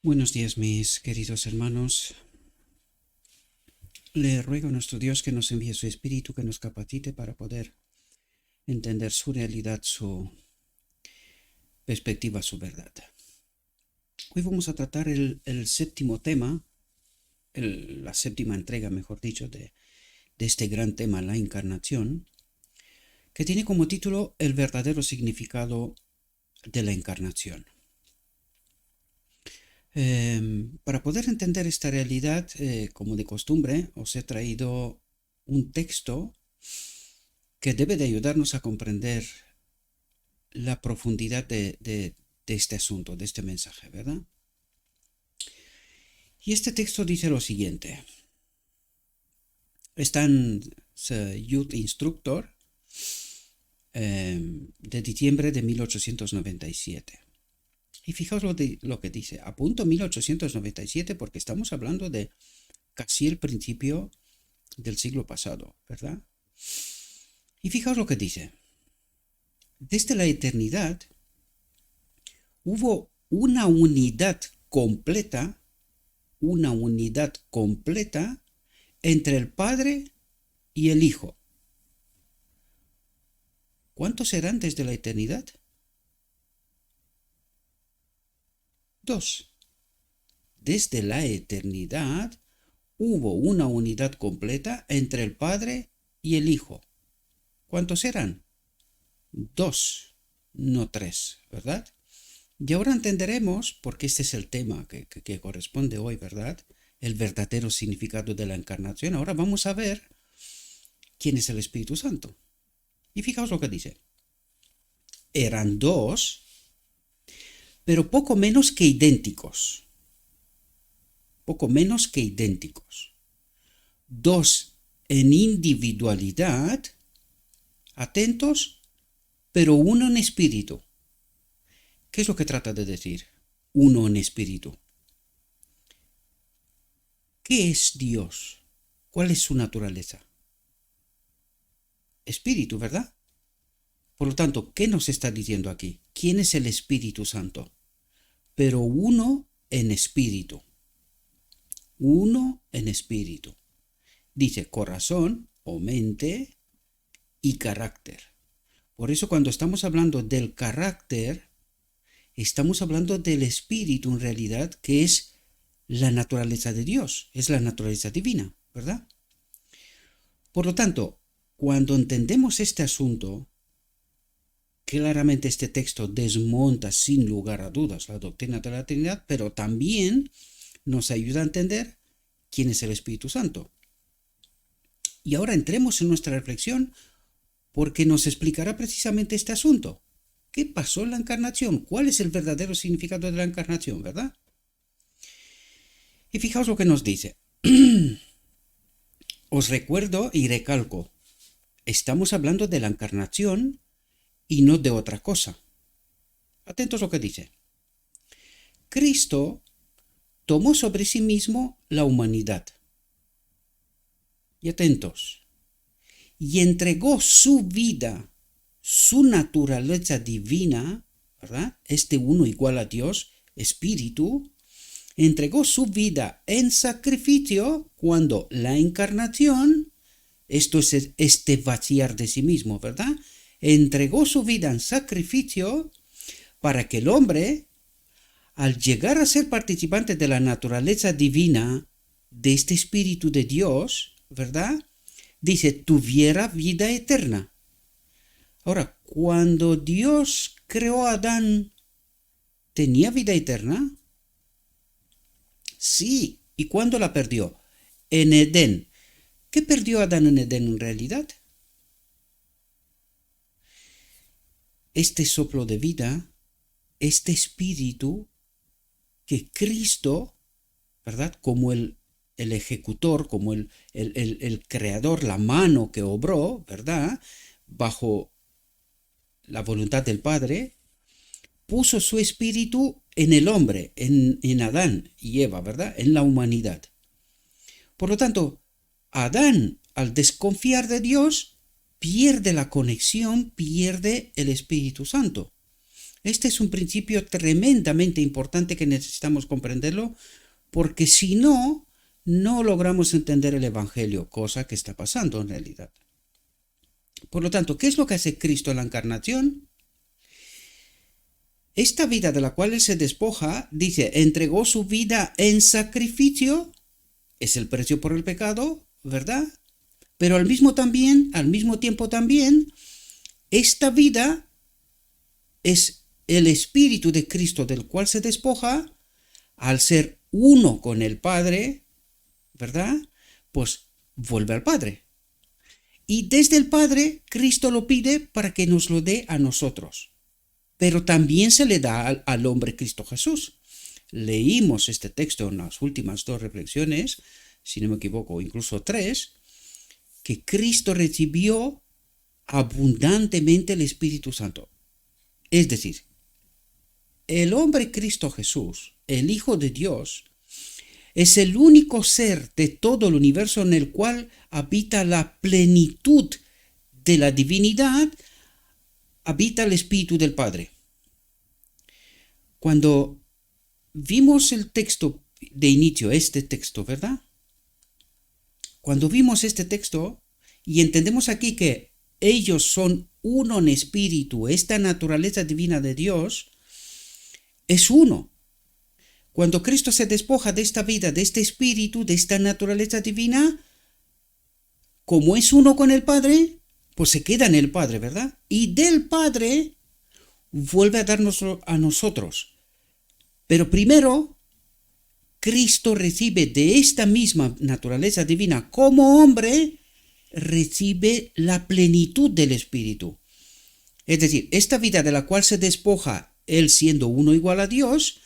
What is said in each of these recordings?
Buenos días, mis queridos hermanos. Le ruego a nuestro Dios que nos envíe su Espíritu, que nos capacite para poder entender su realidad, su perspectiva, su verdad. Hoy vamos a tratar el séptimo tema, la séptima entrega, mejor dicho, de este gran tema, la encarnación, que tiene como título el verdadero significado de la encarnación. Para poder entender esta realidad, como de costumbre, os he traído un texto que debe de ayudarnos a comprender la profundidad de este asunto, de este mensaje, ¿verdad? Y este texto dice lo siguiente. Está en Youth Instructor de diciembre de 1897. Y fijaos lo que dice. Apunto 1897 porque estamos hablando de casi el principio del siglo pasado, ¿verdad? Y fijaos lo que dice. Desde la eternidad hubo una unidad completa entre el Padre y el Hijo. ¿Cuántos serán desde la eternidad? Dos. Desde la eternidad hubo una unidad completa entre el Padre y el Hijo. ¿Cuántos eran? Dos, no tres, ¿verdad? Y ahora entenderemos, porque este es el tema que corresponde hoy, ¿verdad? El verdadero significado de la encarnación. Ahora vamos a ver quién es el Espíritu Santo. Y fijaos lo que dice. Eran dos, pero poco menos que idénticos. Poco menos que idénticos. Dos en individualidad, atentos, pero uno en espíritu. ¿Qué es lo que trata de decir? Uno en espíritu. ¿Qué es Dios? ¿Cuál es su naturaleza? Espíritu, ¿verdad? Por lo tanto, ¿qué nos está diciendo aquí? ¿Quién es el Espíritu Santo? Pero uno en espíritu. Uno en espíritu. Dice corazón o mente y carácter. Por eso cuando estamos hablando del carácter, estamos hablando del espíritu en realidad, que es la naturaleza de Dios, es la naturaleza divina, ¿verdad? Por lo tanto, cuando entendemos este asunto, claramente este texto desmonta sin lugar a dudas la doctrina de la Trinidad, pero también nos ayuda a entender quién es el Espíritu Santo. Y ahora entremos en nuestra reflexión porque nos explicará precisamente este asunto. ¿Qué pasó en la encarnación? ¿Cuál es el verdadero significado de la encarnación, verdad? Y fijaos lo que nos dice. Os recuerdo y recalco, estamos hablando de la encarnación y no de otra cosa. Atentos a lo que dice. Cristo tomó sobre sí mismo la humanidad. Y atentos. Y entregó su vida, su naturaleza divina, ¿verdad? Este uno igual a Dios, espíritu, entregó su vida en sacrificio cuando la encarnación, esto es este vaciar de sí mismo, ¿verdad? Entregó su vida en sacrificio para que el hombre, al llegar a ser participante de la naturaleza divina, de este Espíritu de Dios, ¿verdad? Dice, tuviera vida eterna. Ahora, cuando Dios creó a Adán, ¿tenía vida eterna? Sí. ¿Y cuándo la perdió? En Edén. ¿Qué perdió Adán en Edén en realidad? Este soplo de vida, este espíritu que Cristo, ¿verdad? Como el ejecutor, como el creador, la mano que obró, ¿verdad? Bajo la voluntad del Padre, puso su espíritu en el hombre, en Adán y Eva, ¿verdad? En la humanidad. Por lo tanto, Adán, al desconfiar de Dios, pierde la conexión, pierde el Espíritu Santo. Este es un principio tremendamente importante que necesitamos comprenderlo, porque si no, no logramos entender el Evangelio, cosa que está pasando en realidad. Por lo tanto, ¿qué es lo que hace Cristo en la encarnación? Esta vida de la cual Él se despoja, dice, entregó su vida en sacrificio, es el precio por el pecado, ¿verdad? Pero al mismo tiempo también, esta vida es el Espíritu de Cristo del cual se despoja, al ser uno con el Padre, ¿verdad? Pues vuelve al Padre. Y desde el Padre, Cristo lo pide para que nos lo dé a nosotros. Pero también se le da al hombre Cristo Jesús. Leímos este texto en las últimas 2 reflexiones, si no me equivoco, incluso 3, que Cristo recibió abundantemente el Espíritu Santo. Es decir, el hombre Cristo Jesús, el Hijo de Dios, es el único ser de todo el universo en el cual habita la plenitud de la divinidad, habita el Espíritu del Padre. Cuando vimos el texto de inicio, este texto, ¿verdad? Cuando vimos este texto y entendemos aquí que ellos son uno en espíritu, esta naturaleza divina de Dios es uno. Cuando Cristo se despoja de esta vida, de este espíritu, de esta naturaleza divina, como es uno con el Padre, pues se queda en el Padre, ¿verdad? Y del Padre vuelve a darnoslo a nosotros. Pero primero, Cristo recibe de esta misma naturaleza divina como hombre, recibe la plenitud del Espíritu. Es decir, esta vida de la cual se despoja Él siendo uno igual a Dios,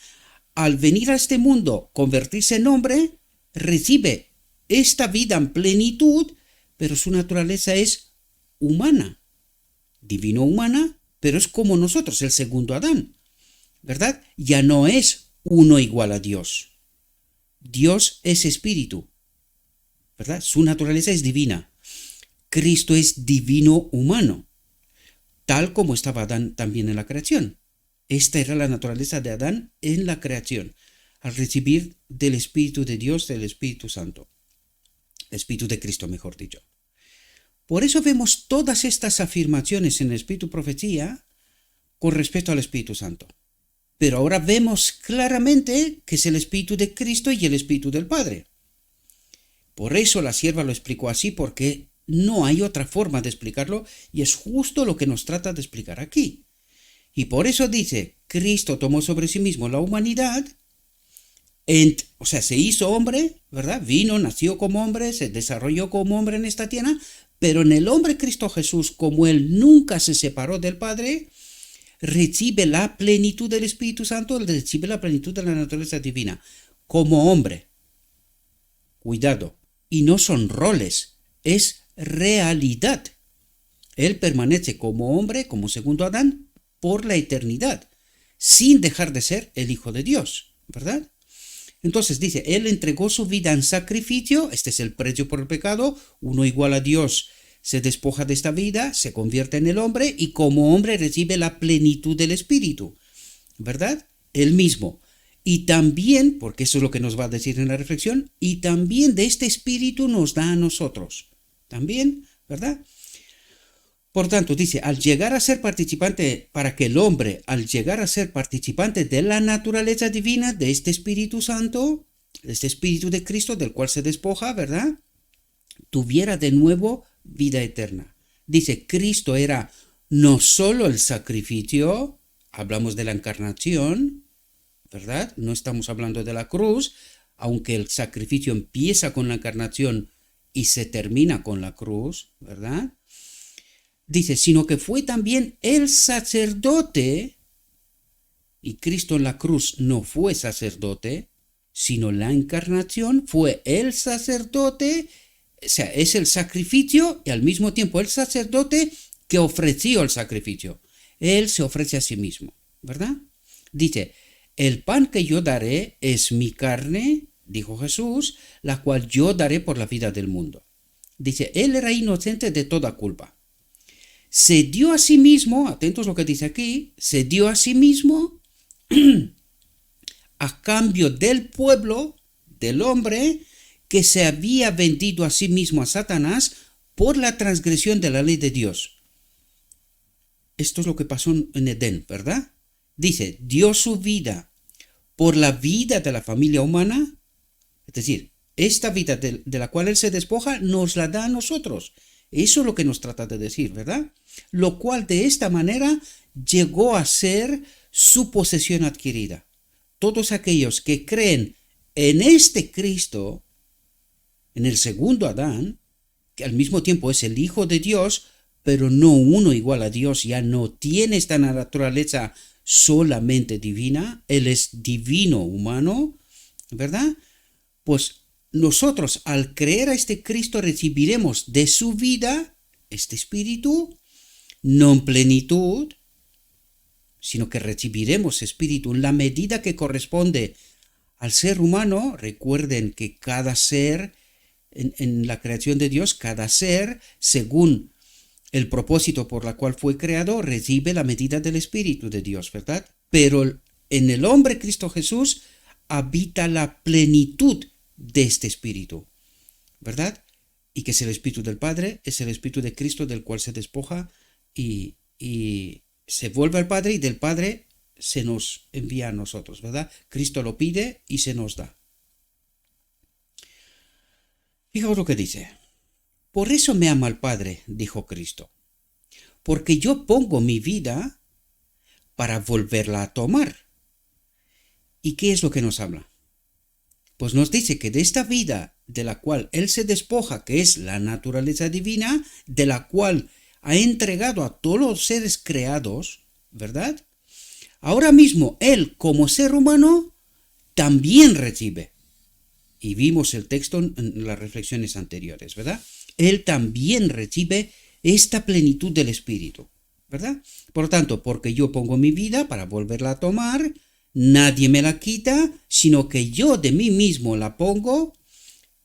al venir a este mundo, convertirse en hombre, recibe esta vida en plenitud, pero su naturaleza es humana, divino-humana, pero es como nosotros, el segundo Adán, ¿verdad? Ya no es uno igual a Dios. Dios es espíritu, ¿verdad? Su naturaleza es divina. Cristo es divino-humano, tal como estaba Adán también en la creación. Esta era la naturaleza de Adán en la creación, al recibir del Espíritu de Dios, del Espíritu Santo. Espíritu de Cristo, mejor dicho. Por eso vemos todas estas afirmaciones en el Espíritu Profecía con respecto al Espíritu Santo. Pero ahora vemos claramente que es el Espíritu de Cristo y el Espíritu del Padre. Por eso la sierva lo explicó así, porque no hay otra forma de explicarlo y es justo lo que nos trata de explicar aquí. Y por eso dice, Cristo tomó sobre sí mismo la humanidad, o sea, se hizo hombre, ¿verdad? Vino, nació como hombre, se desarrolló como hombre en esta tierra, pero en el hombre Cristo Jesús, como Él nunca se separó del Padre, recibe la plenitud del Espíritu Santo, recibe la plenitud de la naturaleza divina, como hombre. Cuidado, y no son roles, es realidad. Él permanece como hombre, como segundo Adán, por la eternidad, sin dejar de ser el Hijo de Dios, ¿verdad? Entonces dice, Él entregó su vida en sacrificio, este es el precio por el pecado, uno igual a Dios se despoja de esta vida, se convierte en el hombre y como hombre recibe la plenitud del Espíritu, ¿verdad? Él mismo. Y también, porque eso es lo que nos va a decir en la reflexión, y también de este Espíritu nos da a nosotros, también, ¿verdad? Por tanto, dice, al llegar a ser participante, para que el hombre, al llegar a ser participante de la naturaleza divina, de este Espíritu Santo, de este Espíritu de Cristo, del cual se despoja, ¿verdad? Tuviera de nuevo vida eterna. Dice, Cristo era no solo el sacrificio, hablamos de la encarnación, ¿verdad? No estamos hablando de la cruz, aunque el sacrificio empieza con la encarnación y se termina con la cruz, ¿verdad? Dice, sino que fue también el sacerdote, y Cristo en la cruz no fue sacerdote, sino la encarnación fue el sacerdote, o sea, es el sacrificio y al mismo tiempo el sacerdote que ofreció el sacrificio. Él se ofrece a sí mismo, ¿verdad? Dice, el pan que yo daré es mi carne, dijo Jesús, la cual yo daré por la vida del mundo. Dice, él era inocente de toda culpa. se dio a sí mismo, atentos a lo que dice aquí, se dio a sí mismo a cambio del pueblo, del hombre, que se había vendido a sí mismo a Satanás por la transgresión de la ley de Dios. Esto es lo que pasó en Edén, ¿verdad? Dice, dio su vida por la vida de la familia humana, es decir, esta vida de la cual Él se despoja, nos la da a nosotros. Eso es lo que nos trata de decir, ¿verdad? Lo cual de esta manera llegó a ser su posesión adquirida. Todos aquellos que creen en este Cristo, en el segundo Adán, que al mismo tiempo es el Hijo de Dios, pero no uno igual a Dios, ya no tiene esta naturaleza solamente divina, Él es divino humano, ¿verdad? Pues nosotros al creer a este Cristo recibiremos de su vida este espíritu, no en plenitud, sino que recibiremos espíritu en la medida que corresponde al ser humano. Recuerden que cada ser en la creación de Dios, cada ser, según el propósito por la cual fue creado, recibe la medida del Espíritu de Dios, ¿verdad? Pero en el hombre Cristo Jesús habita la plenitud de este Espíritu, ¿verdad? Y que es el Espíritu del Padre, es el Espíritu de Cristo del cual se despoja y se vuelve al Padre, y del Padre se nos envía a nosotros, ¿verdad? Cristo lo pide y se nos da. Fijaos lo que dice. Por eso me ama el Padre, dijo Cristo, porque yo pongo mi vida para volverla a tomar. ¿Y qué es lo que nos habla? Pues nos dice que de esta vida de la cual Él se despoja, que es la naturaleza divina, de la cual ha entregado a todos los seres creados, ¿verdad? Ahora mismo Él, como ser humano, también recibe. Y vimos el texto en las reflexiones anteriores, ¿verdad? Él también recibe esta plenitud del Espíritu, ¿verdad? Por lo tanto, porque yo pongo mi vida para volverla a tomar, nadie me la quita, sino que yo de mí mismo la pongo,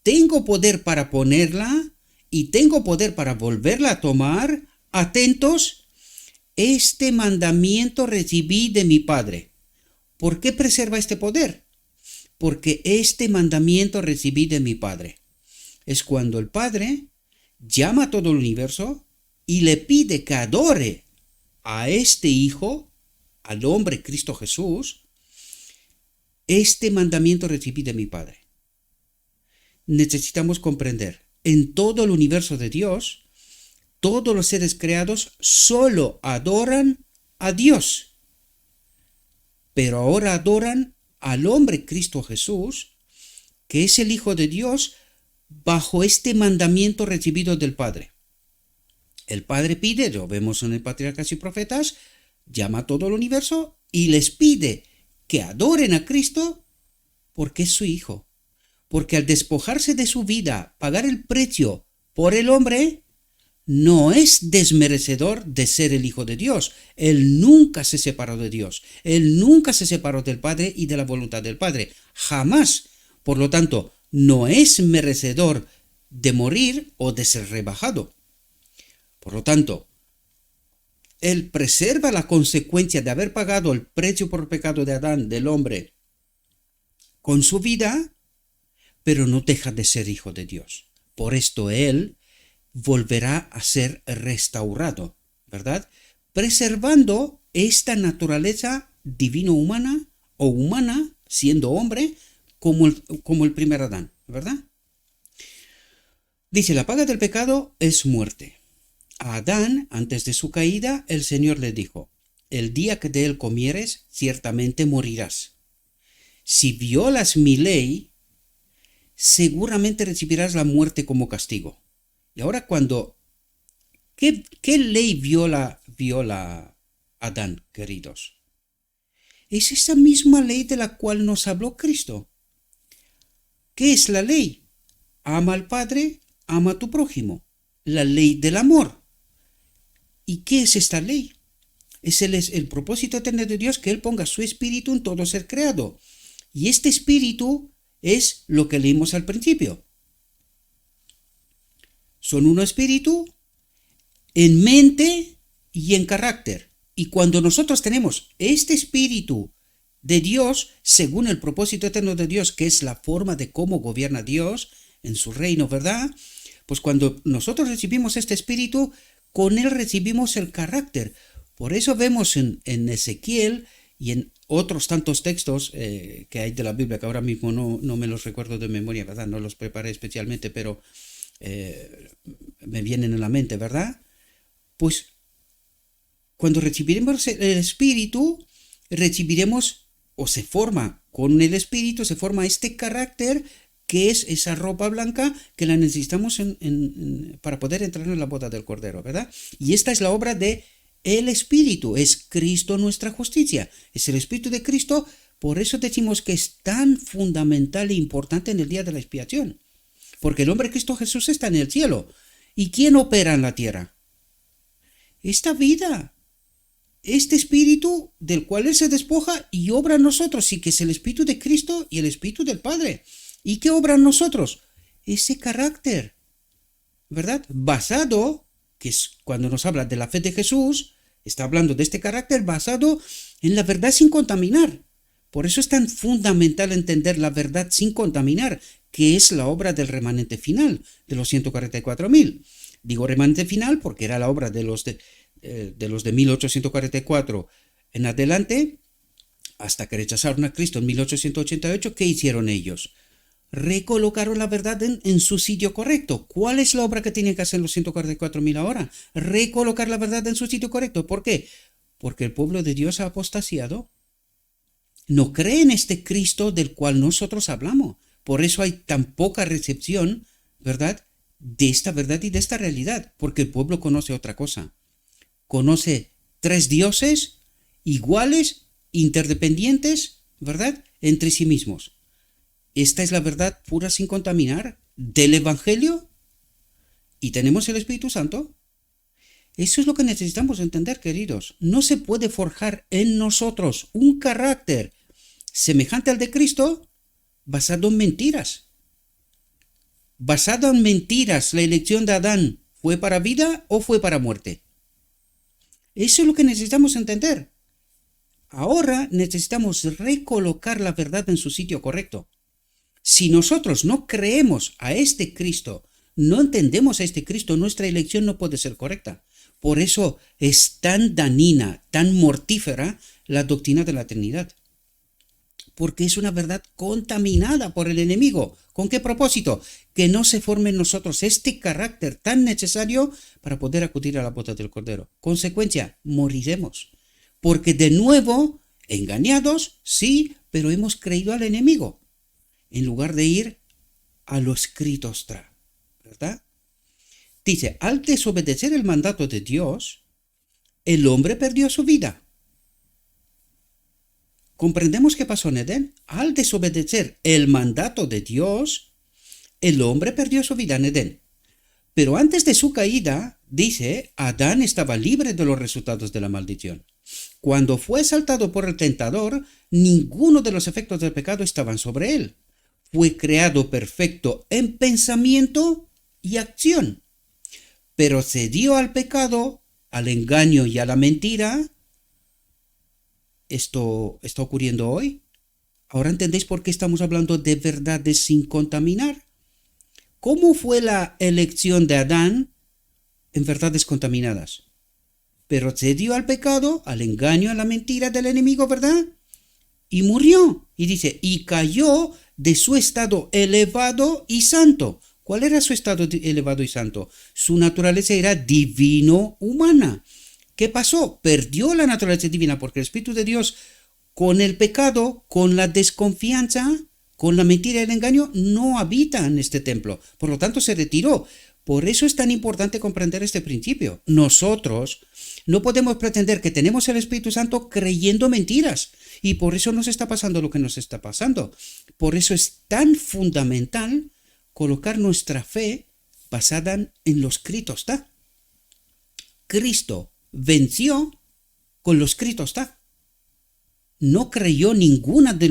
tengo poder para ponerla y tengo poder para volverla a tomar. Atentos, este mandamiento recibí de mi Padre. ¿Por qué preserva este poder? Porque este mandamiento recibí de mi Padre. Es cuando el Padre llama a todo el universo y le pide que adore a este Hijo, al hombre Cristo Jesús. Este mandamiento recibí de mi Padre. Necesitamos comprender, en todo el universo de Dios, todos los seres creados solo adoran a Dios, pero ahora adoran al hombre Cristo Jesús, que es el Hijo de Dios, bajo este mandamiento recibido del Padre. El Padre pide, lo vemos en el Patriarcas y Profetas, llama a todo el universo y les pide que adoren a Cristo porque es su Hijo. Porque al despojarse de su vida, pagar el precio por el hombre, no es desmerecedor de ser el Hijo de Dios. Él nunca se separó de Dios. Él nunca se separó del Padre y de la voluntad del Padre. Jamás. Por lo tanto, no es merecedor de morir o de ser rebajado. Por lo tanto, Él preserva la consecuencia de haber pagado el precio por el pecado de Adán, del hombre, con su vida, pero no deja de ser Hijo de Dios. Por esto Él volverá a ser restaurado, ¿verdad? Preservando esta naturaleza divino-humana o humana, siendo hombre, como el primer Adán, ¿verdad? Dice, la paga del pecado es muerte. A Adán, antes de su caída, el Señor le dijo, el día que de él comieres, ciertamente morirás. Si violas mi ley, seguramente recibirás la muerte como castigo. Y ahora ¿qué ley viola Adán, queridos? Es esa misma ley de la cual nos habló Cristo. ¿Qué es la ley? Ama al Padre, ama a tu prójimo. La ley del amor. ¿Y qué es esta ley? Es el propósito eterno de Dios, que Él ponga su espíritu en todo ser creado. Y este espíritu es lo que leímos al principio. Son un espíritu en mente y en carácter. Y cuando nosotros tenemos este espíritu de Dios, según el propósito eterno de Dios, que es la forma de cómo gobierna Dios en su reino, ¿verdad? Pues cuando nosotros recibimos este espíritu, con él recibimos el carácter. Por eso vemos en Ezequiel y en otros tantos textos que hay de la Biblia, que ahora mismo no me los recuerdo de memoria, ¿verdad? No los preparé especialmente, pero me vienen en la mente, ¿verdad? Pues cuando recibiremos el espíritu, recibiremos, o se forma con el espíritu, se forma este carácter que es esa ropa blanca que la necesitamos para poder entrar en la boda del Cordero, ¿verdad? Y esta es la obra de el Espíritu, es Cristo nuestra justicia, es el Espíritu de Cristo, por eso decimos que es tan fundamental e importante en el día de la expiación, porque el hombre Cristo Jesús está en el cielo. ¿Y quién opera en la tierra? Esta vida, este Espíritu del cual Él se despoja y obra en nosotros, y que es el Espíritu de Cristo y el Espíritu del Padre. ¿Y qué obra en nosotros? Ese carácter, ¿verdad? Basado, que es cuando nos habla de la fe de Jesús, está hablando de este carácter basado en la verdad sin contaminar. Por eso es tan fundamental entender la verdad sin contaminar, que es la obra del remanente final, de los 144.000. Digo remanente final porque era la obra de los de 1844 en adelante, hasta que rechazaron a Cristo en 1888. ¿Qué hicieron ellos? Recolocaron la verdad en su sitio correcto. ¿Cuál es la obra que tienen que hacer los 144.000 ahora? Recolocar la verdad en su sitio correcto. ¿Por qué? Porque el pueblo de Dios ha apostasiado. No cree en este Cristo del cual nosotros hablamos. Por eso hay tan poca recepción, ¿verdad?, de esta verdad y de esta realidad. Porque el pueblo conoce otra cosa. Conoce tres dioses iguales, interdependientes, ¿verdad?, entre sí mismos. Esta es la verdad pura sin contaminar del Evangelio, y tenemos el Espíritu Santo. Eso es lo que necesitamos entender, queridos. No se puede forjar en nosotros un carácter semejante al de Cristo basado en mentiras. Basado en mentiras, la elección de Adán, ¿fue para vida o fue para muerte? Eso es lo que necesitamos entender. Ahora necesitamos recolocar la verdad en su sitio correcto. Si nosotros no creemos a este Cristo, no entendemos a este Cristo, nuestra elección no puede ser correcta. Por eso es tan dañina, tan mortífera la doctrina de la Trinidad. Porque es una verdad contaminada por el enemigo. ¿Con qué propósito? Que no se forme en nosotros este carácter tan necesario para poder acudir a la boda del Cordero. Consecuencia, moriremos. Porque de nuevo, engañados, sí, pero hemos creído al enemigo, en lugar de ir a lo escrito está, ¿verdad? Dice, al desobedecer el mandato de Dios, el hombre perdió su vida. ¿Comprendemos qué pasó en Edén? Al desobedecer el mandato de Dios, el hombre perdió su vida en Edén. Pero antes de su caída, dice, Adán estaba libre de los resultados de la maldición. Cuando fue asaltado por el tentador, ninguno de los efectos del pecado estaban sobre él. Fue creado perfecto en pensamiento y acción, pero cedió al pecado, al engaño y a la mentira. Esto está ocurriendo hoy. Ahora entendéis por qué estamos hablando de verdades sin contaminar. ¿Cómo fue la elección de Adán en verdades contaminadas? Pero cedió al pecado, al engaño, a la mentira del enemigo, ¿verdad? Y murió. Y dice, y cayó de su estado elevado y santo. ¿Cuál era su estado elevado y santo? Su naturaleza era divino-humana. ¿Qué pasó? Perdió la naturaleza divina porque el Espíritu de Dios, con el pecado, con la desconfianza, con la mentira y el engaño, no habita en este templo. Por lo tanto, se retiró. Por eso es tan importante comprender este principio. Nosotros no podemos pretender que tenemos el Espíritu Santo creyendo mentiras. Y por eso nos está pasando lo que nos está pasando. Por eso es tan fundamental colocar nuestra fe basada en lo escrito está. Cristo venció con lo escrito está. No creyó ninguna de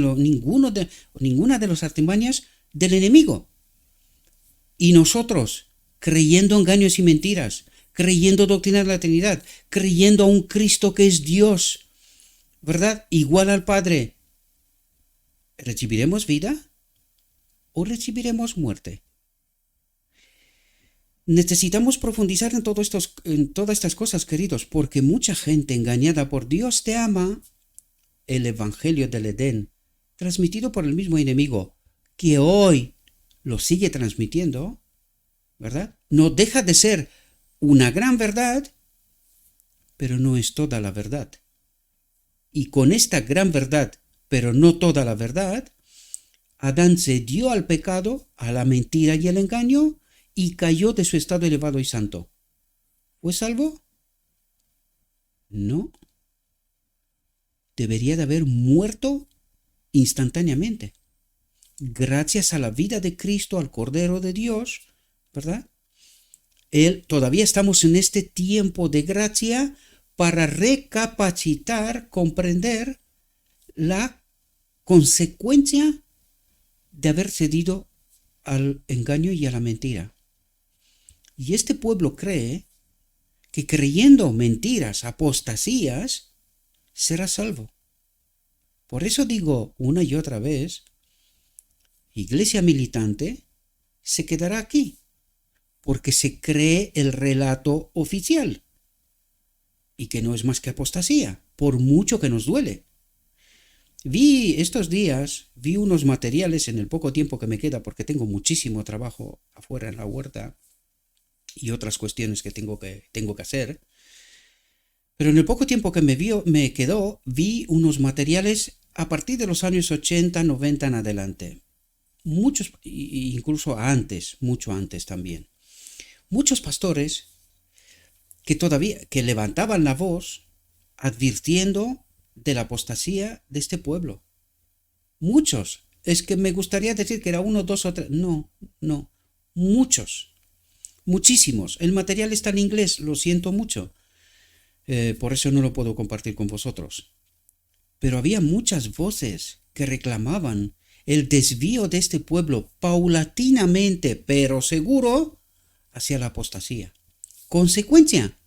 las artimañas del enemigo. Y nosotros, creyendo engaños y mentiras, creyendo doctrina de la Trinidad, creyendo a un Cristo que es Dios, ¿verdad? Igual al Padre. ¿Recibiremos vida o recibiremos muerte? Necesitamos profundizar en todas estas cosas, queridos, porque mucha gente engañada por Dios te ama, el Evangelio del Edén, transmitido por el mismo enemigo, que hoy lo sigue transmitiendo, ¿verdad? No deja de ser una gran verdad, pero no es toda la verdad. Y con esta gran verdad, pero no toda la verdad, Adán se dio al pecado, a la mentira y el engaño, y cayó de su estado elevado y santo. ¿Fue salvo? No. Debería de haber muerto instantáneamente. Gracias a la vida de Cristo, al Cordero de Dios, ¿verdad? Todavía estamos en este tiempo de gracia para recapacitar, comprender la consecuencia de haber cedido al engaño y a la mentira. Y este pueblo cree que creyendo mentiras, apostasías, será salvo. Por eso digo una y otra vez, iglesia militante se quedará aquí, porque se cree el relato oficial, y que no es más que apostasía, por mucho que nos duele. Estos días vi unos materiales en el poco tiempo que me queda, porque tengo muchísimo trabajo afuera en la huerta y otras cuestiones que tengo que hacer. Pero en el poco tiempo que me quedó, vi unos materiales a partir de los años 80, 90 en adelante. Muchos, incluso antes, mucho antes también. Muchos pastores que levantaban la voz advirtiendo de la apostasía de este pueblo. Muchos. Es que me gustaría decir que era uno, dos o tres. No. Muchos. Muchísimos. El material está en inglés, lo siento mucho. Por eso no lo puedo compartir con vosotros. Pero había muchas voces que reclamaban el desvío de este pueblo paulatinamente, pero seguro, hacia la apostasía. Consecuencia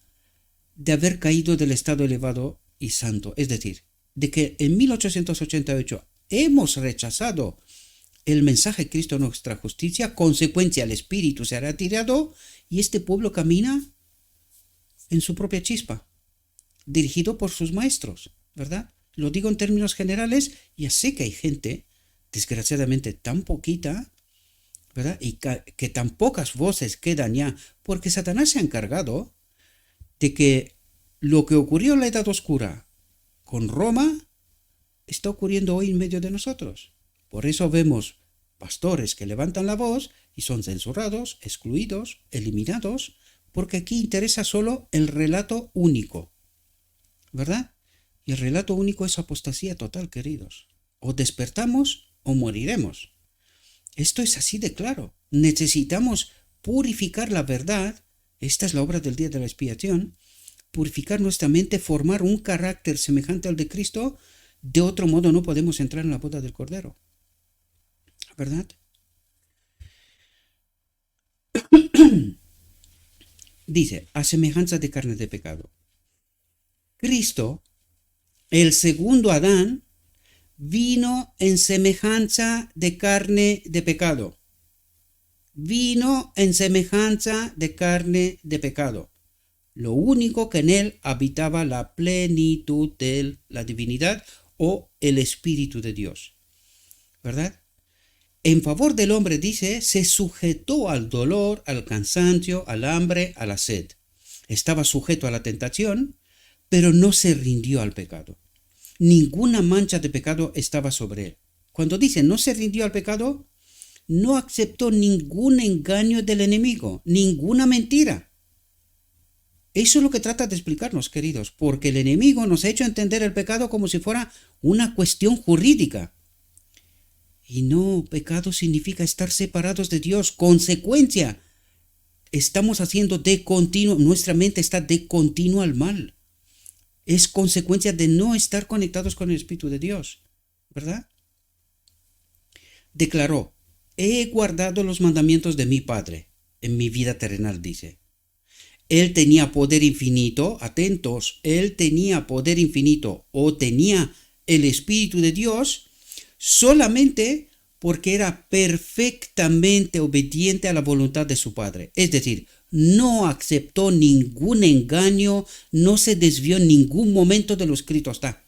de haber caído del estado elevado y santo. Es decir, de que en 1888 hemos rechazado el mensaje de Cristo nuestra justicia, consecuencia el Espíritu se ha retirado y este pueblo camina en su propia chispa, dirigido por sus maestros, ¿verdad? Lo digo en términos generales, ya sé que hay gente, desgraciadamente tan poquita, ¿verdad? Y que tan pocas voces quedan ya, porque Satanás se ha encargado de que lo que ocurrió en la Edad Oscura con Roma está ocurriendo hoy en medio de nosotros. Por eso vemos pastores que levantan la voz y son censurados, excluidos, eliminados, porque aquí interesa solo el relato único, ¿verdad? Y el relato único es apostasía total, queridos. O despertamos o moriremos. Esto es así de claro. Necesitamos purificar la verdad. Esta es la obra del día de la expiación. Purificar nuestra mente, formar un carácter semejante al de Cristo. De otro modo no podemos entrar en la boda del Cordero, ¿verdad? Dice, a semejanza de carne de pecado. Cristo, el segundo Adán, vino en semejanza de carne de pecado. Vino en semejanza de carne de pecado. Lo único que en él habitaba la plenitud de la divinidad o el Espíritu de Dios, ¿verdad? En favor del hombre, dice, se sujetó al dolor, al cansancio, al hambre, a la sed. Estaba sujeto a la tentación, pero no se rindió al pecado. Ninguna mancha de pecado estaba sobre él. Cuando dice no se rindió al pecado, no aceptó ningún engaño del enemigo, ninguna mentira. Eso es lo que trata de explicarnos, queridos, porque el enemigo nos ha hecho entender el pecado como si fuera una cuestión jurídica. Y no, pecado significa estar separados de Dios. Consecuencia, estamos haciendo de continuo, nuestra mente está de continuo al mal. Es consecuencia de no estar conectados con el Espíritu de Dios, ¿verdad? Declaró, he guardado los mandamientos de mi Padre en mi vida terrenal, dice. Él tenía poder infinito, atentos, Él tenía poder infinito o tenía el Espíritu de Dios solamente porque era perfectamente obediente a la voluntad de su Padre. Es decir, no aceptó ningún engaño, no se desvió en ningún momento de lo escrito está.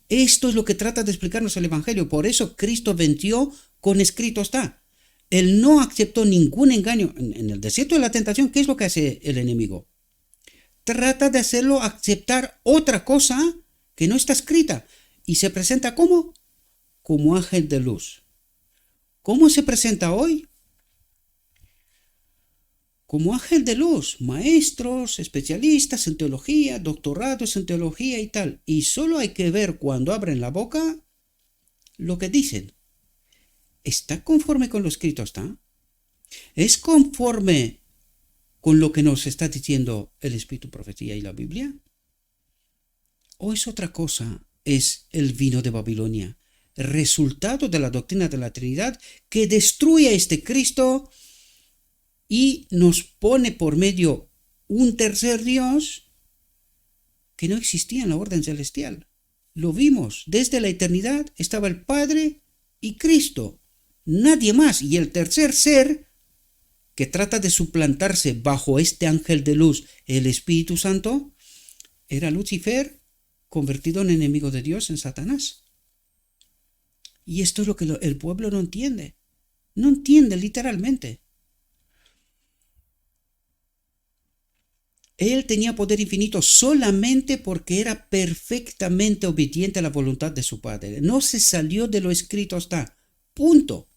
Esto es lo que trata de explicarnos el Evangelio. Por eso Cristo venció con escrito está. Él no aceptó ningún engaño. En el desierto de la tentación, ¿qué es lo que hace el enemigo? Trata de hacerlo aceptar otra cosa que no está escrita. Y se presenta ¿cómo? Como ángel de luz. ¿Cómo se presenta hoy? Como ángel de luz, maestros, especialistas en teología, doctorados en teología y tal. Y solo hay que ver cuando abren la boca lo que dicen. ¿Está conforme con lo escrito está? ¿Es conforme con lo que nos está diciendo el Espíritu, Profecía y la Biblia? ¿O es otra cosa? Es el vino de Babilonia, resultado de la doctrina de la Trinidad que destruye a este Cristo y nos pone por medio un tercer Dios que no existía en la orden celestial. Lo vimos, desde la eternidad estaba el Padre y Cristo, nadie más. Y el tercer ser que trata de suplantarse bajo este ángel de luz, el Espíritu Santo, era Lucifer, convertido en enemigo de Dios, en Satanás. Y esto es lo que el pueblo no entiende. No entiende literalmente. Él tenía poder infinito solamente porque era perfectamente obediente a la voluntad de su Padre. No se salió de lo escrito está. Punto.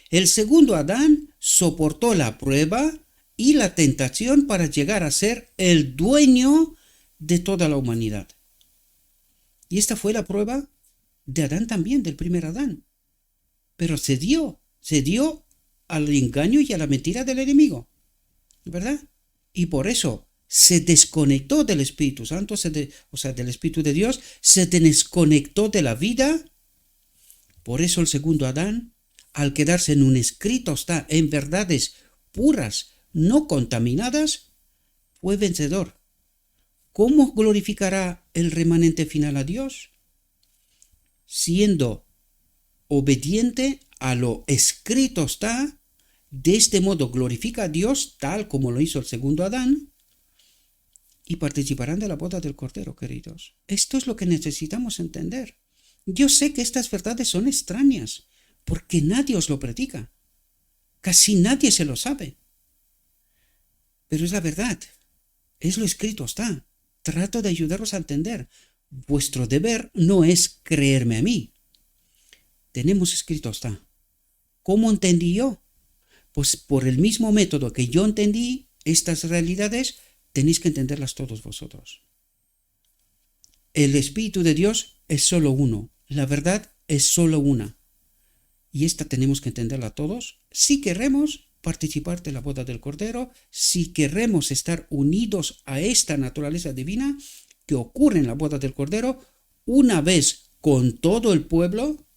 El segundo Adán soportó la prueba y la tentación para llegar a ser el dueño de toda la humanidad. Y esta fue la prueba de Adán también, del primer Adán. Pero cedió al engaño y a la mentira del enemigo, ¿verdad? Y por eso se desconectó del Espíritu Santo, del Espíritu de Dios, se desconectó de la vida. Por eso el segundo Adán, al quedarse en un escrito está, en verdades puras, no contaminadas, fue vencedor. ¿Cómo glorificará el remanente final a Dios? Siendo obediente a lo escrito está, de este modo glorifica a Dios tal como lo hizo el segundo Adán, y participarán de la boda del Cordero, queridos. Esto es lo que necesitamos entender. Yo sé que estas verdades son extrañas, porque nadie os lo predica. Casi nadie se lo sabe. Pero es la verdad. Es lo escrito está. Trato de ayudaros a entender. Vuestro deber no es creerme a mí. Tenemos escrito está. ¿Cómo entendí yo? Pues por el mismo método que yo entendí estas realidades, tenéis que entenderlas todos vosotros. El Espíritu de Dios es solo uno. La verdad es solo una. Y esta tenemos que entenderla todos si queremos participar de la boda del Cordero, si queremos estar unidos a esta naturaleza divina que ocurre en la boda del Cordero, una vez con todo el pueblo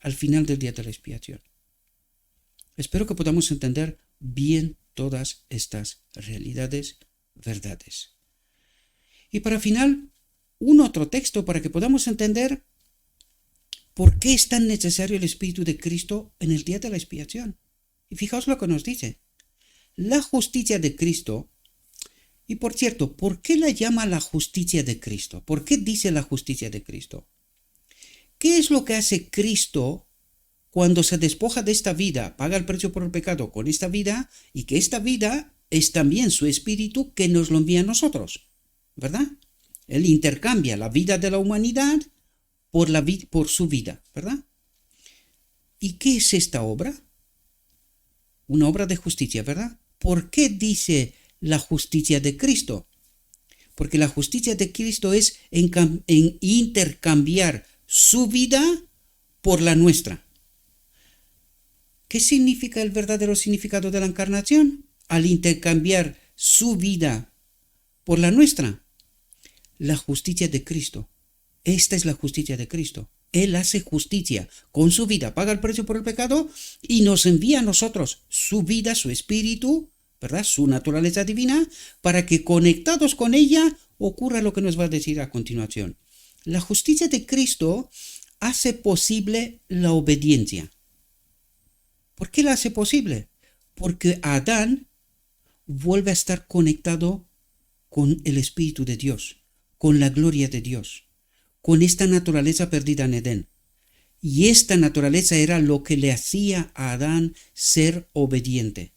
al final del día de la expiación. Espero que podamos entender bien todas estas realidades, verdades. Y para final, un otro texto para que podamos entender por qué es tan necesario el Espíritu de Cristo en el día de la expiación. Y fijaos lo que nos dice. La justicia de Cristo, y por cierto, ¿por qué la llama la justicia de Cristo? ¿Por qué dice la justicia de Cristo? ¿Qué es lo que hace Cristo cuando se despoja de esta vida, paga el precio por el pecado con esta vida, y que esta vida es también su Espíritu que nos lo envía a nosotros? ¿Verdad? Él intercambia la vida de la humanidad por su vida, ¿verdad? ¿Y qué es esta obra? Una obra de justicia, ¿verdad? ¿Por qué dice la justicia de Cristo? Porque la justicia de Cristo es en intercambiar su vida por la nuestra. ¿Qué significa el verdadero significado de la encarnación? Al intercambiar su vida por la nuestra. La justicia de Cristo. Esta es la justicia de Cristo. Él hace justicia con su vida, paga el precio por el pecado y nos envía a nosotros su vida, su espíritu, ¿verdad? Su naturaleza divina, para que conectados con ella ocurra lo que nos va a decir a continuación. La justicia de Cristo hace posible la obediencia. ¿Por qué la hace posible? Porque Adán vuelve a estar conectado con el Espíritu de Dios, con la gloria de Dios, con esta naturaleza perdida en Edén. Y esta naturaleza era lo que le hacía a Adán ser obediente.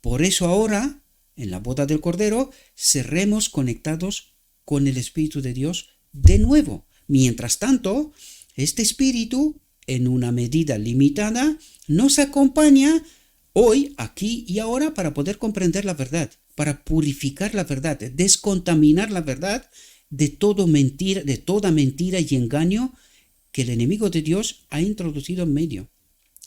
Por eso ahora, en la boda del Cordero, seremos conectados con el Espíritu de Dios de nuevo. Mientras tanto, este Espíritu, en una medida limitada, nos acompaña hoy, aquí y ahora para poder comprender la verdad, para purificar la verdad, descontaminar la verdad de toda mentira y engaño que el enemigo de Dios ha introducido en medio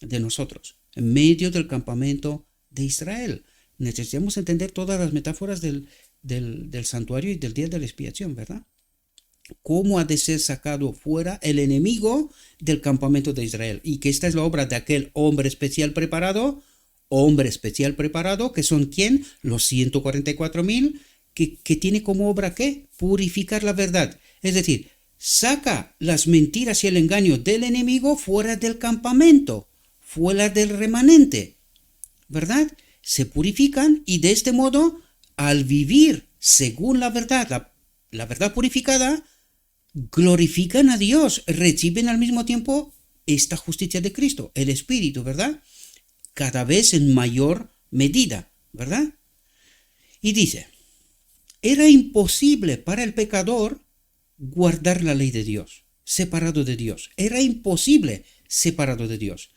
de nosotros, en medio del campamento de Israel. Necesitamos entender todas las metáforas del santuario y del día de la expiación, ¿verdad? Cómo ha de ser sacado fuera el enemigo del campamento de Israel. Y que esta es la obra de aquel hombre especial preparado, que son ¿quién? Los 144,000, que tiene como obra ¿qué? Purificar la verdad. Es decir, saca las mentiras y el engaño del enemigo fuera del campamento, fuera del remanente, ¿verdad? Se purifican y de este modo, al vivir según la verdad, la verdad purificada, glorifican a Dios, reciben al mismo tiempo esta justicia de Cristo, el Espíritu, ¿verdad? Cada vez en mayor medida, ¿verdad? Y dice, era imposible para el pecador guardar la ley de Dios, separado de Dios. Era imposible separado de Dios.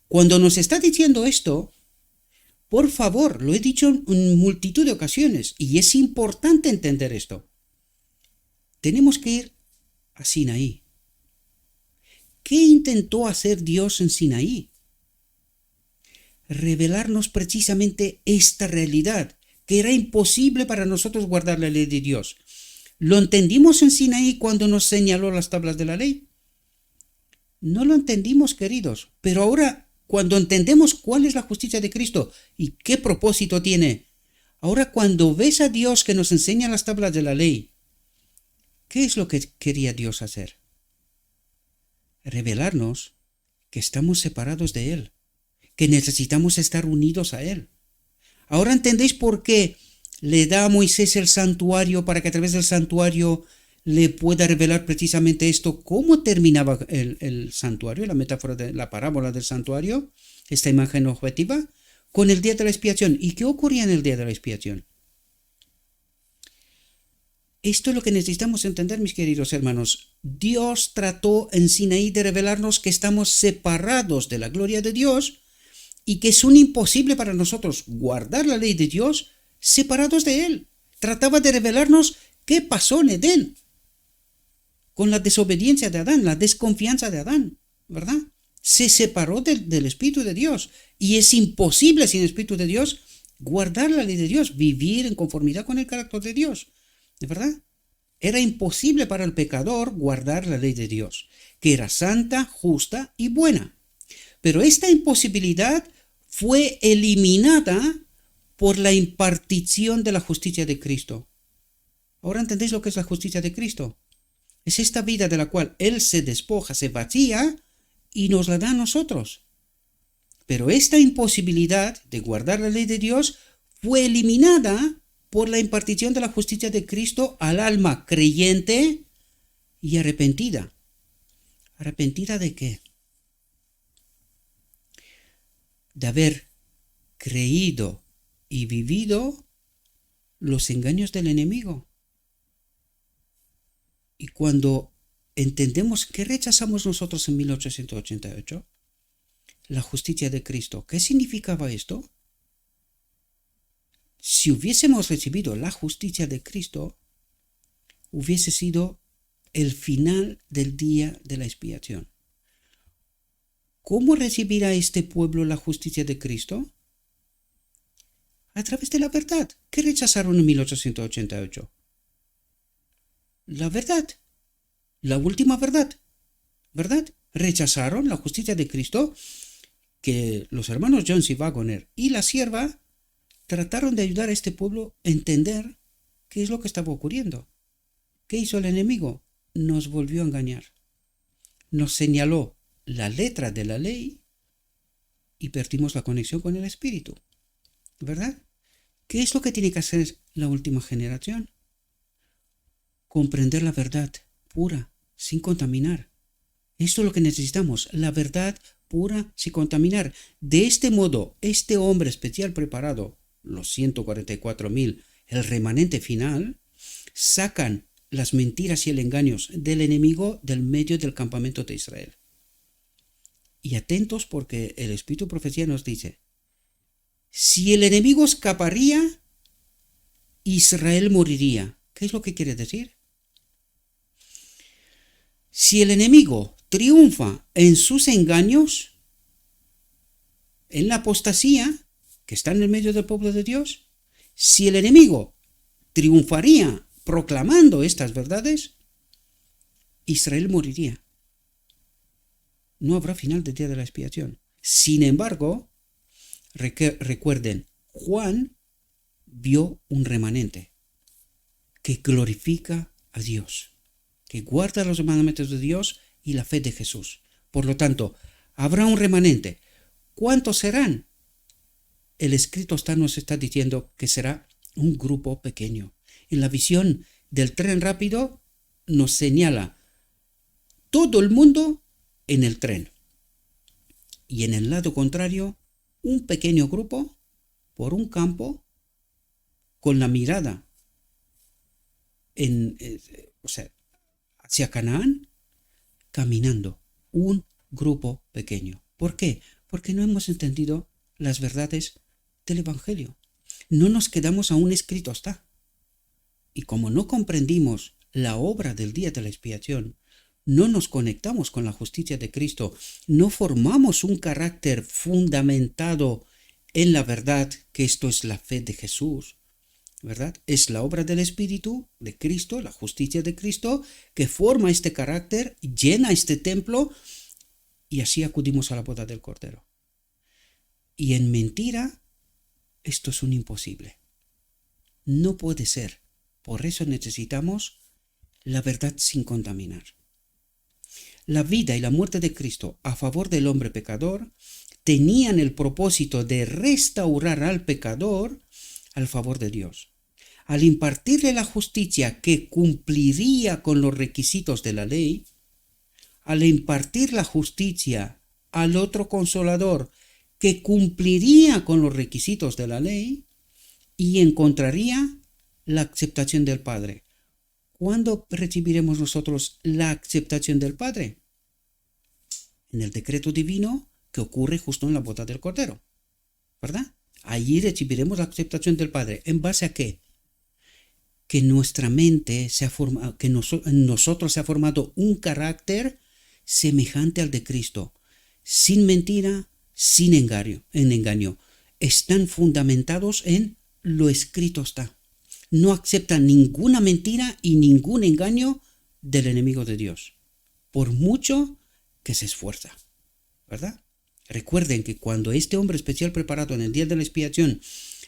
Cuando nos está diciendo esto, por favor, lo he dicho en multitud de ocasiones y es importante entender esto. Tenemos que ir a Sinaí. ¿Qué intentó hacer Dios en Sinaí? Revelarnos precisamente esta realidad, que era imposible para nosotros guardar la ley de Dios. ¿Lo entendimos en Sinaí cuando nos señaló las tablas de la ley? No lo entendimos, queridos, pero ahora, cuando entendemos cuál es la justicia de Cristo y qué propósito tiene, ahora cuando ves a Dios que nos enseña las tablas de la ley, ¿qué es lo que quería Dios hacer? Revelarnos que estamos separados de Él, que necesitamos estar unidos a Él. Ahora entendéis por qué le da a Moisés el santuario para que a través del santuario le pueda revelar precisamente esto. ¿Cómo terminaba el santuario, la metáfora de la parábola del santuario, esta imagen objetiva? Con el día de la expiación. ¿Y qué ocurría en el día de la expiación? Esto es lo que necesitamos entender, mis queridos hermanos. Dios trató en Sinaí de revelarnos que estamos separados de la gloria de Dios y que es un imposible para nosotros guardar la ley de Dios separados de Él. Trataba de revelarnos qué pasó en Edén con la desobediencia de Adán, la desconfianza de Adán, ¿verdad? Se separó del Espíritu de Dios y es imposible sin el Espíritu de Dios guardar la ley de Dios, vivir en conformidad con el carácter de Dios, ¿verdad? Era imposible para el pecador guardar la ley de Dios, que era santa, justa y buena. Pero esta imposibilidad fue eliminada por la impartición de la justicia de Cristo. ¿Ahora entendéis lo que es la justicia de Cristo? Es esta vida de la cual Él se despoja, se vacía y nos la da a nosotros. Pero esta imposibilidad de guardar la ley de Dios fue eliminada por la impartición de la justicia de Cristo al alma creyente y arrepentida. ¿Arrepentida de qué? De haber creído y vivido los engaños del enemigo. Y cuando entendemos qué rechazamos nosotros en 1888, la justicia de Cristo, ¿qué significaba esto? Si hubiésemos recibido la justicia de Cristo, hubiese sido el final del día de la expiación. ¿Cómo recibirá este pueblo la justicia de Cristo? A través de la verdad. ¿Qué rechazaron en 1888? La verdad. La última verdad. ¿Verdad? Rechazaron la justicia de Cristo que los hermanos Jones y Waggoner y la sierva trataron de ayudar a este pueblo a entender qué es lo que estaba ocurriendo. ¿Qué hizo el enemigo? Nos volvió a engañar. Nos señaló la letra de la ley y perdimos la conexión con el Espíritu. ¿Verdad? ¿Qué es lo que tiene que hacer la última generación? Comprender la verdad pura, sin contaminar. Esto es lo que necesitamos, la verdad pura, sin contaminar. De este modo, este hombre especial preparado, los 144.000, el remanente final, sacan las mentiras y el engaño del enemigo del medio del campamento de Israel. Y atentos porque el Espíritu de Profecía nos dice, si el enemigo escaparía, Israel moriría. ¿Qué es lo que quiere decir? Si el enemigo triunfa en sus engaños, en la apostasía, que está en el medio del pueblo de Dios, si el enemigo triunfaría proclamando estas verdades, Israel moriría. No habrá final del día de la expiación. Sin embargo, recuerden, Juan vio un remanente que glorifica a Dios, que guarda los mandamientos de Dios y la fe de Jesús. Por lo tanto, habrá un remanente. ¿Cuántos serán? El escrito nos está diciendo que será un grupo pequeño. En la visión del tren rápido nos señala todo el mundo en el tren. Y en el lado contrario, un pequeño grupo por un campo con la mirada hacia Canaán, caminando. Un grupo pequeño. ¿Por qué? Porque no hemos entendido las verdades del Evangelio. No nos quedamos a un escrito está. Y como no comprendimos la obra del día de la expiación, no nos conectamos con la justicia de Cristo, no formamos un carácter fundamentado en la verdad, que esto es la fe de Jesús, ¿verdad? Es la obra del Espíritu de Cristo, la justicia de Cristo, que forma este carácter, llena este templo, y así acudimos a la boda del Cordero. Y en mentira, esto es un imposible. No puede ser. Por eso necesitamos la verdad sin contaminar. La vida y la muerte de Cristo a favor del hombre pecador tenían el propósito de restaurar al pecador al favor de Dios. Al impartirle la justicia que cumpliría con los requisitos de la ley, al impartir la justicia al otro consolador que cumpliría con los requisitos de la ley y encontraría la aceptación del Padre. ¿Cuándo recibiremos nosotros la aceptación del Padre? En el decreto divino que ocurre justo en la boda del Cordero, ¿verdad? Allí recibiremos la aceptación del Padre. ¿En base a qué? Que nuestra mente se ha formado, que en nosotros se ha formado un carácter semejante al de Cristo, sin mentira, sin engaño. Están fundamentados en lo escrito está. No aceptan ninguna mentira y ningún engaño del enemigo de Dios, por mucho que se esfuerza, ¿verdad? Recuerden que cuando este hombre especial preparado en el día de la expiación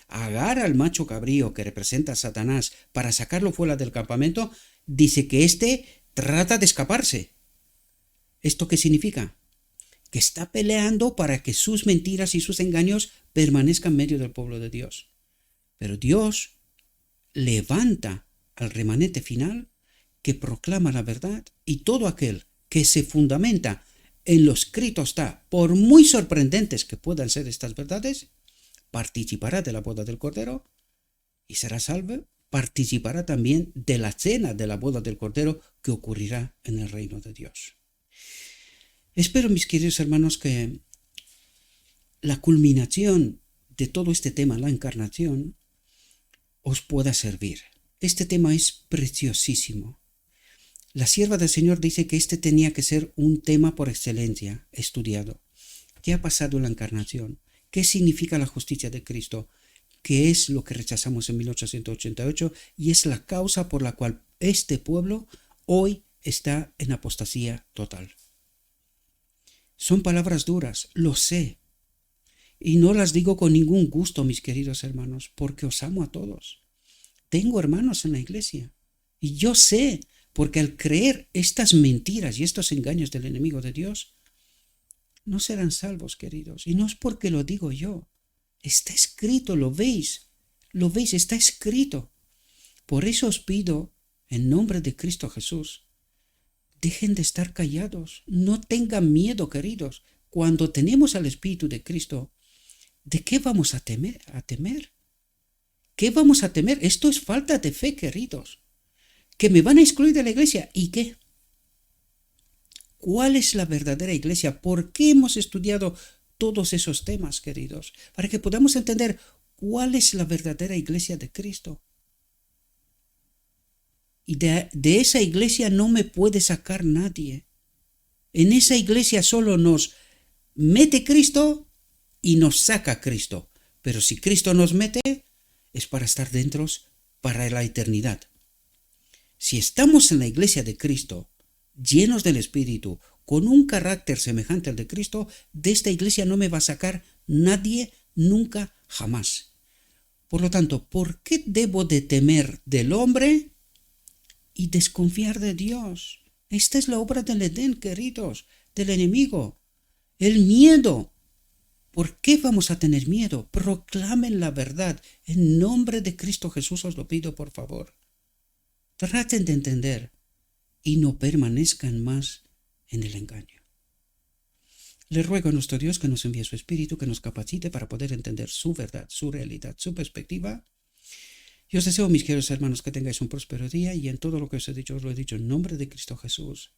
agarra al macho cabrío que representa a Satanás para sacarlo fuera del campamento, dice que éste trata de escaparse. ¿Esto qué significa? Que está peleando para que sus mentiras y sus engaños permanezcan en medio del pueblo de Dios. Pero Dios levanta al remanente final que proclama la verdad, y todo aquel que se fundamenta en lo escrito está, por muy sorprendentes que puedan ser estas verdades, participará de la boda del Cordero y será salvo, participará también de la cena de la boda del Cordero que ocurrirá en el reino de Dios. Espero, mis queridos hermanos, que la culminación de todo este tema, la encarnación, os pueda servir. Este tema es preciosísimo. La sierva del Señor dice que este tenía que ser un tema por excelencia, estudiado. ¿Qué ha pasado en la encarnación? ¿Qué significa la justicia de Cristo? ¿Qué es lo que rechazamos en 1888? Y es la causa por la cual este pueblo hoy está en apostasía total. Son palabras duras, lo sé. Y no las digo con ningún gusto, mis queridos hermanos, porque os amo a todos. Tengo hermanos en la iglesia. Y yo sé, porque al creer estas mentiras y estos engaños del enemigo de Dios, no serán salvos, queridos. Y no es porque lo digo yo. Está escrito, lo veis, está escrito. Por eso os pido, en nombre de Cristo Jesús, dejen de estar callados, no tengan miedo, queridos. Cuando tenemos al Espíritu de Cristo, ¿de qué vamos a temer? ¿Qué vamos a temer? Esto es falta de fe, queridos. ¿Que me van a excluir de la iglesia? ¿Y qué? ¿Cuál es la verdadera iglesia? ¿Por qué hemos estudiado todos esos temas, queridos? Para que podamos entender cuál es la verdadera iglesia de Cristo. Y de esa iglesia no me puede sacar nadie. En esa iglesia solo nos mete Cristo y nos saca Cristo. Pero si Cristo nos mete, es para estar dentro para la eternidad. Si estamos en la iglesia de Cristo, llenos del Espíritu, con un carácter semejante al de Cristo, de esta iglesia no me va a sacar nadie, nunca, jamás. Por lo tanto, ¿por qué debo de temer del hombre y desconfiar de Dios? Esta es la obra del Edén, queridos, del enemigo. El miedo. ¿Por qué vamos a tener miedo? Proclamen la verdad. En nombre de Cristo Jesús os lo pido, por favor. Traten de entender y no permanezcan más en el engaño. Le ruego a nuestro Dios que nos envíe su Espíritu, que nos capacite para poder entender su verdad, su realidad, su perspectiva. Y os deseo, mis queridos hermanos, que tengáis un próspero día y en todo lo que os he dicho, os lo he dicho en nombre de Cristo Jesús.